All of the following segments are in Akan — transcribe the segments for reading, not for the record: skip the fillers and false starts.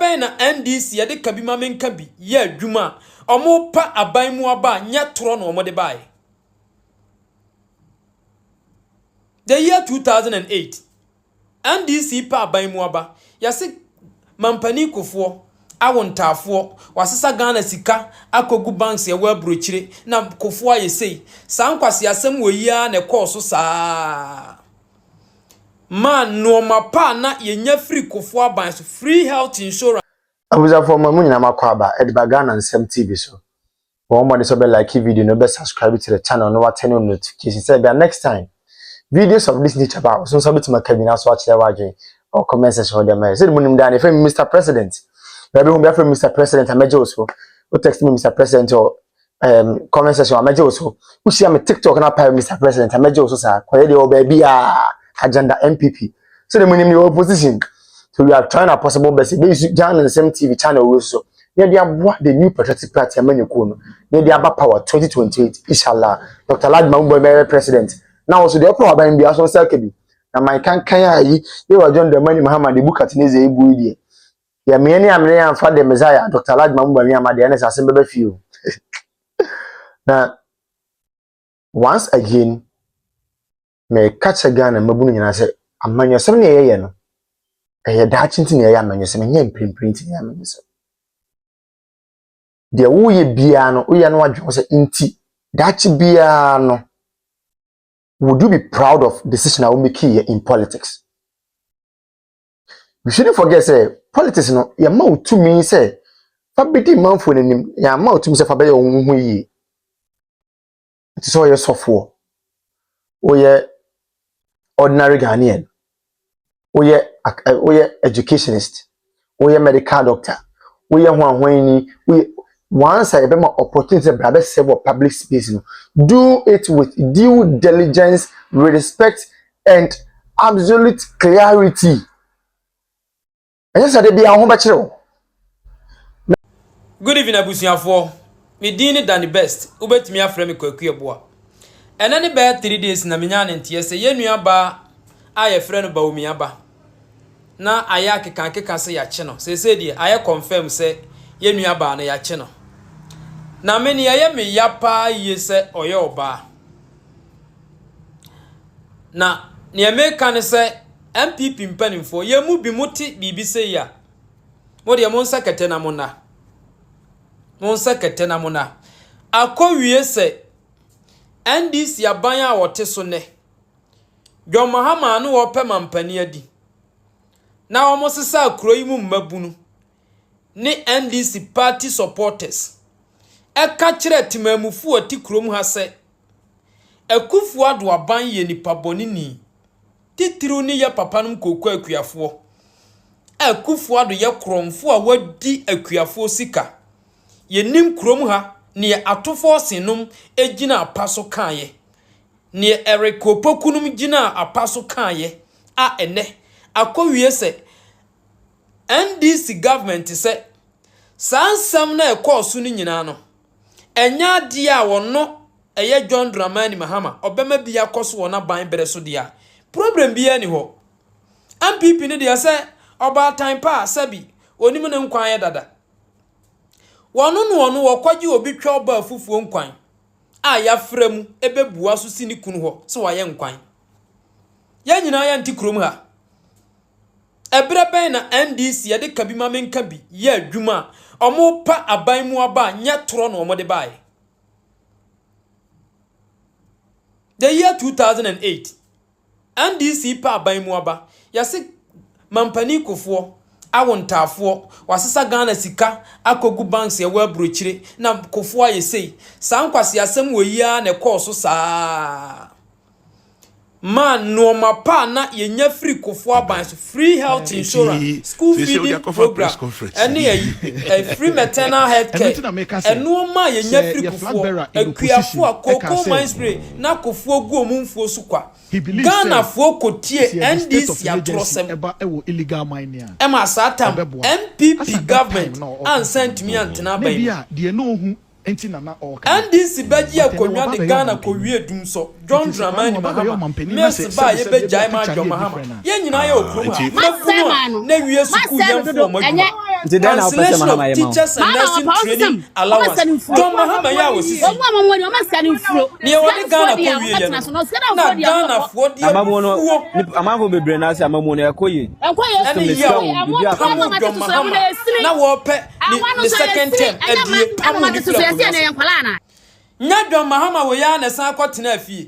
ben na NDC ye de kabi ma menka bi ye adwuma omo pa aban mu aba nya toro no omo de bae. The year 2008 NDC pa aban mu aba yase mampani kofo awontafo wasesa Ghana sika akogu banks ye wa brochire na kofo ayesei sankwase asem woyia na course saa man no mapa na yenya free kofo aban so free health insurance abuza for mamu nyina makwaba ediba Ghana nsem TV so one more so be like video no be subscribe to the channel no what turn on notification say be next time videos of this nature about so bit makabina so achire wage or comment section dem say munim dan if Mr. President baby home be from Mr. President ameje so o text me Mr. President or comment section ameje so who see me TikTok na pa Mr. President ameje so sa koye de o baby agenda NPP so the munim the opposition so we are trying our possible best be Ghana same TV channel so near the new patriotic party amanyeko no near the aba power 2028 inshallah Dr. Ladma Mbowe president now so the power ban bia so selkebi na my kan ayi ye wa John Dramani Mahama de bukat neze ebu die ya me ni amene ya fa de Messiah Dr. Ladma Mbowe amade na sase bebe fio na once again me catch Ghana mabunu nyina se amanyosem ne yeye no eye da chinti ne yeye amanyosem nye mprint ne amanyosem de wo ye bia no wo ye no wadwo se inti da chi bia no. Would you be proud of decision I will make here in politics? We shouldn't forget, say, politics, no, ya mouth to me, say, Fabiti Manful in him, ya mouth to me, say, Fabe, it is all your software. Oh, yeah, ordinary Ghanaian. Oh, yeah, educationist. Oh, yeah, medical doctor. Oh, yeah, once I have an opportunity to serve public space, do it with due diligence, respect, and absolute clarity. And yes, I be a home bachelor. Good evening, Abusiafo. Me dini than the best. Ubet me afre me kwekwe boa. And any bad 3 days na minyane ntie se ye nuaba aye frɛ ba omi aba. Na ayake kankeka se ya che no. Se die aye confirm se ye nuaba na ya che no. Na meni ya me yapa yese oye oba. Na ne America ne se NPP mpanimfo ye mu bi muti bibi se ya. Mo de mo nsekete na mo na. Mo nsekete na mo na. Akowie se NDC aban a wote so ne. John Mahama no wo pe mampani adi. Na wo mo sesa akuro yi mu mmabunu. Ni NDC party supporters. Eka kire timamufu ati krom ha se ekufu ado aban ye nipa bonini titiru ni ya papa num koku akuafo ekufu ado ye kromfo a wadi akuafo sika ye nim krom ha ne atofo senum egina apaso kaaye ne erekopokunum gina apaso kaaye a ene akowie se NDC government se sansam na ekosu ni nyina no enya dia wono eye John Dramani Mahama obema bia koso wona ban bere so dia problem bia ni ho NPP ni dia se oba time pa sabi onim ne nkwan ye dada wono wokwaji obi twa oba afufuo nkwan a ya fremu ebebua so sini kunu ho so waye nkwan ya nyina ya ntikrom ha ebere ben na NDC ye de kabi ma menka bi ye adwuma omo pa aban mu aba nya toro no omo de bae. The year 2008 NDC pa aban mu aba yase mampani kofo awontafo wasesa Ghana sika akogu banks ye wa brochire na kofo ayesei sankwase asem woyia na course saa man no mapa na yenya free kofo aban so free health insurance school feeding program any free maternal health care eno ma yenya free kofo akuafo akoko mine spray na kofo gu omumfo so kwa Ghana fo kotie NDC atrosem illegal mining ema satam NPP government and sent me antena ban de no hu enti na NDC baji akonwa de Ghana ko wie dum so John Dramani Mahama mes ba ye bejai ma John Mahama ye nyina ye okru ha na wie suku ye mfo mo cancellation of teachers and nursing training allowance. John Mahama ya was sisi. Ni wadi Ghana ko wiye no. Na Ghana for the amafo bebre na ase amamu no ekoyi. Any year John Mahama na wo pe the second term edie pamu ni fura. Nya John Mahama wo ya na san kwatena afie.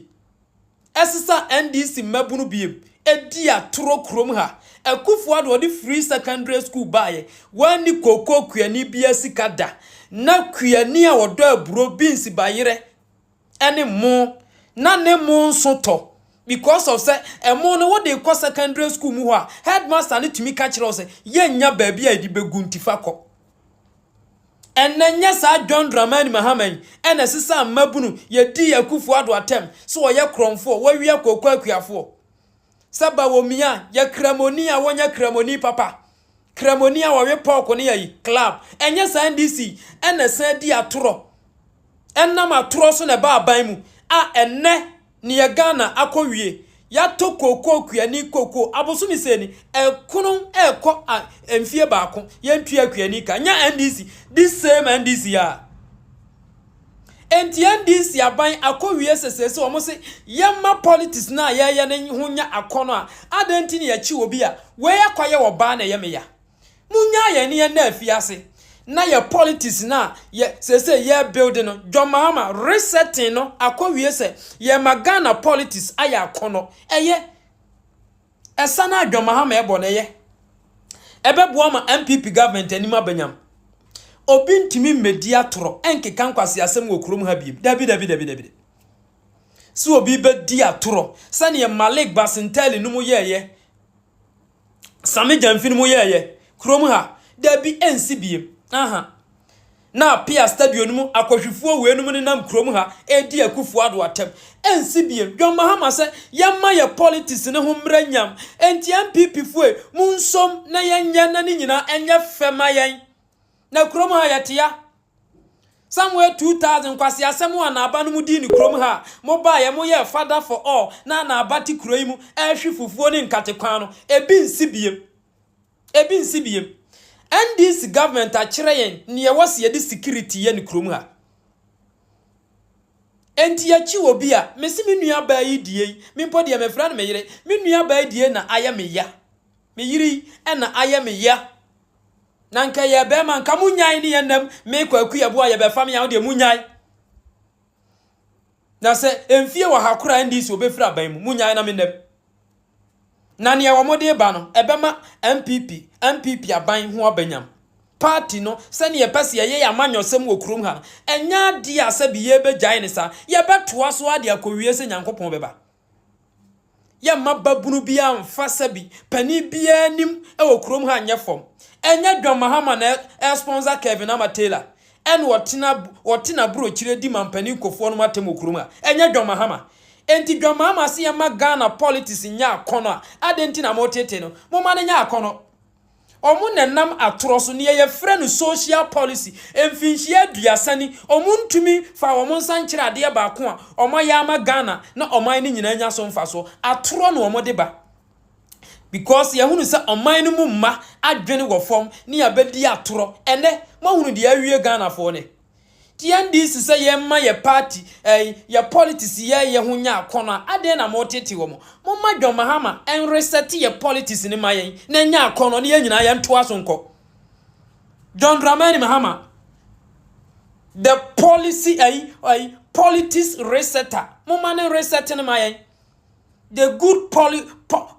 Esisa NDC mabunu biem edi atoro krom ha. Ekufu ado the free secondary school baye wani koko kuani bia sikada na kuani a wodo aburo beans bayire ene mo na ne mo nsoto because of say emo no wo dey ko secondary school mu ho a headmaster ne tumi ka kire o say ye nya baabi a di beguntifa ko enanya sa John Dramani Mahama ene sisa mabunu ye di Ekufu ado atem so ye kromfo wo wi akoko akuafo Saba womia ya kramoni a wonya kramoni papa kramoni a wawe poko ne yi club enye sa NDC ene sa di atoro enna matoro so ne ba aban mu a enne ne ya Ghana akowie ya to koko kuani koko abosumi seni ekunu eko emfie baako ye ntua kuani ka nya NDC this same NDC ya NDC aban akowie sesese omo se yemma politics na ya ne hunya akono a adenti ne ya chi obi a we yakwaye wo ba na yeme ya munya ye ne na afiase na ya politics na ye sese ye building no John Mahama resetting no akowie se ye magana politics aya akono eye esana John Mahama ebo na ye ebebo ama NPP government anima banyam obi ntimi media toro enkeka nkwase asem wo kurom ha biem dabi so obi be dia toro sane Malik Basinteli no mo yeye Sami Jamfin mo yeye kurom ha dabi ensi biem na pia stadium no mu akohwefuo we no mu nam kurom ha edi Ekufu ado atem ensi biem John Mahama se yamma ye politics ne ho mranyam enti MPP fue munsom na yenya na ni nyina enya fema yen na krom ha yatia somewhere 2000 kwasi asemu na aba no mudi ni krom ha mo ba ye mo ye father for all na abati kroi mu ehwe fufuo ni nkatekwan no ebi nsibiem NDC government a kire yen ne wose ye di security ye ni krom ha enti ya chi obi a mesi me nua ba yi die me mpodi ya mefra na meyire me nua ba yi die na aya me ya me yiri na aya me ya nanka ye be man ka munyai ni yenam me kwaku ye bo ye be fam ya wo de munyai na se emfie wa hakura NDC obefira ban mu munyai na menem na ne ye wo mode ba no ebema MPP aban ho abanyam party no se ne ye pese ye ya manyosem wo kurom ha enya di asabi ye be gyae ne sa ye betoa so ade akowie se nyankopon beba ye mababunu bia mfa sabi pani bia nim e wo kurom ha nyefom enya John Mahama na sponsor Kevin Amatela en wotina bro kire di mampani kofo no matem okuruma enya John Mahama enti John Mahama se yema Ghana politics nya akono adenti na motete no mo ma nya akono omu nenam atoro so ne ye frɛ no social policy emfinhie aduasani omu ntumi fa omu nsankire ade ba ko a omo ya ma Ghana na oman ni nyina nya so mfa so atoro no omo de ba because ye hunu se oman no mu mma adwene wo fom ne ya bedi atoro ene mo hunu de awie Ghana fo ne TNDC se ye ma ye party ye politics ye hunya akono ade na mo tete wo mo ma John Mahama en reset ye politics ni mayen na nya akono ne nyina ye nto aso nko John Dramani Mahama the policy politics resetter mo ma ne reset ni mayen the good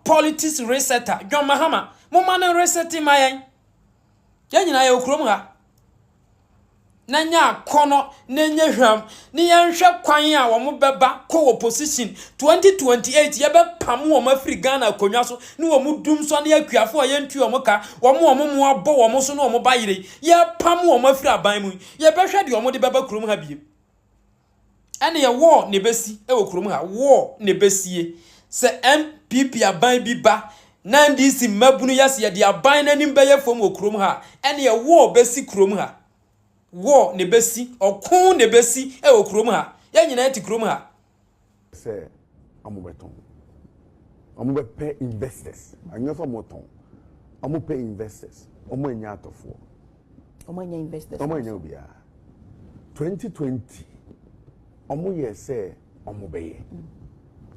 politics resetter John Mahama mo ma ne reset mayen ye nyina ye okrom ha nanya kono nenya hwam ni yanhwe kwan a wo mo beba ko opposition 2028 ye be pam wo ma free Ghana konwa so ni wo mo dum so na akuafo a ye ntu wo mo ka wo mo abo wo mo so na wo mo bayire ye pam wo ma free aban mu ye be hwe de wo mo de beba kurom ha biem ene ye war ne besi e wo kurom ha war ne besie se MPP aban bi ba na NDC mabunu yase ye de aban nanim be ye fom wo kurom ha ene ye war besi kurom ha war ne besi okun ne besi e wo kurom ha ya nyina ti kurom ha se amubeton amubepe investors anyo so moton amupe investors omo enya atofo omo enya investors omo enya obia 2020 omo ye say omo beye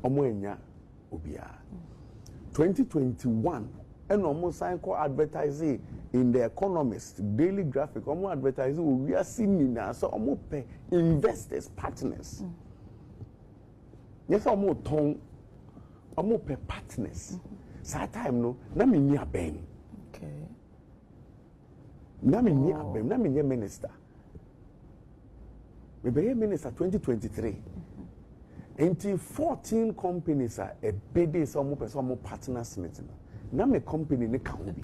omo enya obia 2021 and almost cycle advertising in the Economist daily graphic almost advertising we are seeing now so almost pay investors partners yes almost ton almost pay partners that time no na me ni abem okay na me ni abem na me ni minister me be minister 2023 until 14 companies are a bid some partners meeting. Now my company ne can be.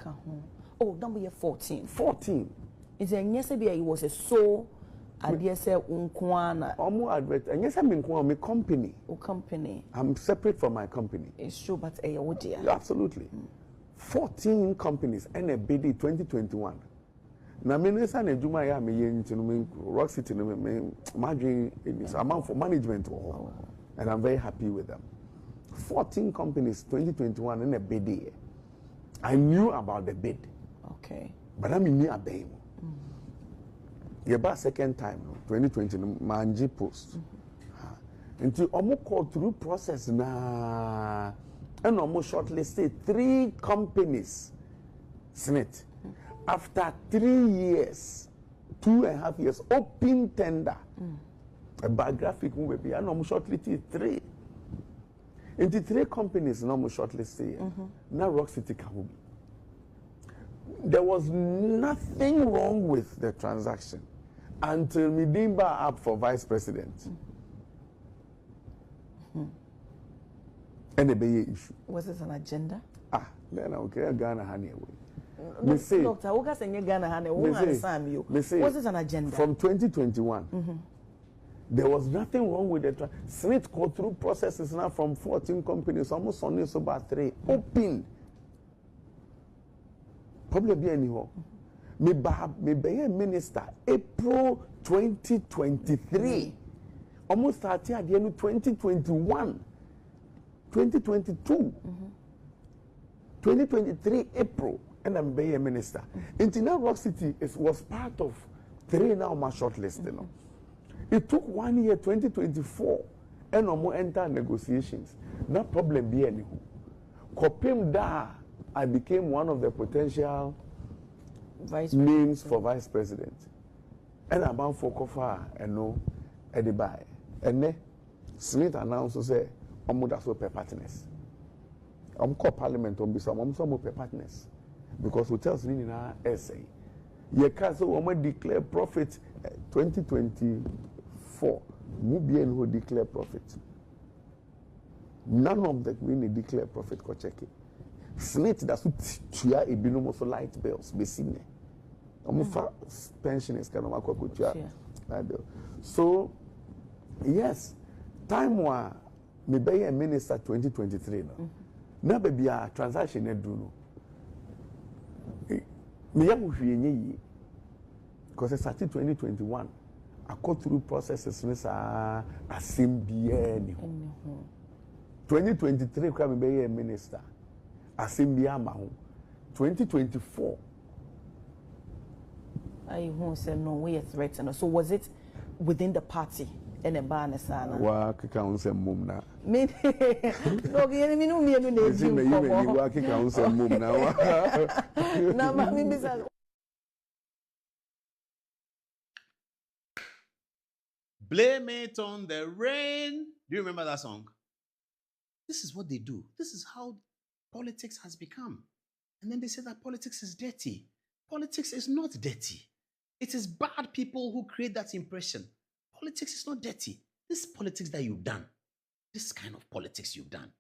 Oh, number year 14. 14. Is there yes it was a so idea say unkwana. Omo advert and yes I mean my company. O company. I'm separate from my company. It's true but oh dear. Absolutely. 14 companies and a bid 2021. Na minister na juma ya me yen tinu Rock City no me margin is amount for management and I'm very happy with them. 14 companies 2021 in a bid. I knew about the bid. Okay. But I mean a bid. Yeah, second time 2020 manji post. Until almost call through process na and almost shortlisted 3 companies. Senate. After 3 years, 2.5 years, open tender. A biographic movie, and I'm shortlisted 3. Into 3 companies, no more shortlisted. Now Rock City can be. There was nothing wrong with the transaction until Midimba up for vice president. And the Bay issue. Was it an agenda? Then okay, Ghana honey away. Doctor, who got in Ghana honey? Who understand you? Was it an agenda? From 2021. There was nothing wrong with the Senate go through processes now from 14 companies, almost only so about 3 open. Probably be anyhow. Me be minister April 2023. Almost started at the end of 2021. 2022. 2023 April and I'm be a minister. Until Rock City was part of 3 now my shortlist, you know. It took 1 year, 2024, and no more enter negotiations. No problem be any. Kopim da, I became one of the potential names for vice president. And about for Kofa and no Edibai. And then Smith announced to say, that's so partners. I'm called parliament on this, I'm some partners. Because hotels in our essay. Ye castle woman declare profit 2024. Mubian who declare profit. None of the we declare profit ko check it. Snit that's what tia e binu mo so light bills be seen. Omufa pensioners can ma ko tia light bill. So yes, time wa me be a minister 2023 no. Na be a transaction e do no. Me ya hwie nye because it started 2021. I go through processes in assembly. 2023, I be a minister. Assembly 2024. I won't say no way threatened. So was it within the party? And a banner sana. Work council mum na. Me no me no me no dey do for work council mum na. Na ma me bisa. Blame it on the rain. Do you remember that song? This is what they do. This is how politics has become. And then they say that politics is dirty. Politics is not dirty. It is bad people who create that impression. Politics is not dirty. This politics that you've done, this kind of politics you've done,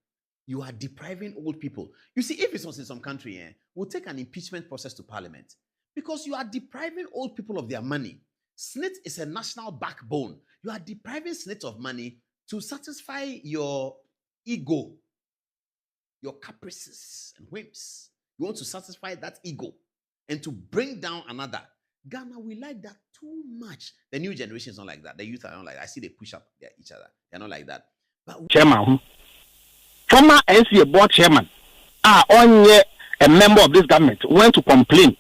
you are depriving old people. You see, if it was in some country, we'll take an impeachment process to parliament because you are depriving old people of their money. SNIT is a national backbone. You are depriving SNIT of money to satisfy your ego, your caprices and whims. You want to satisfy that ego and to bring down another. Ghana, we like that too much. The new generation is not like that. The youth are not like that. I see they push up each other. They're not like that. But chairman, former NCA board chairman, only a member of this government went to complain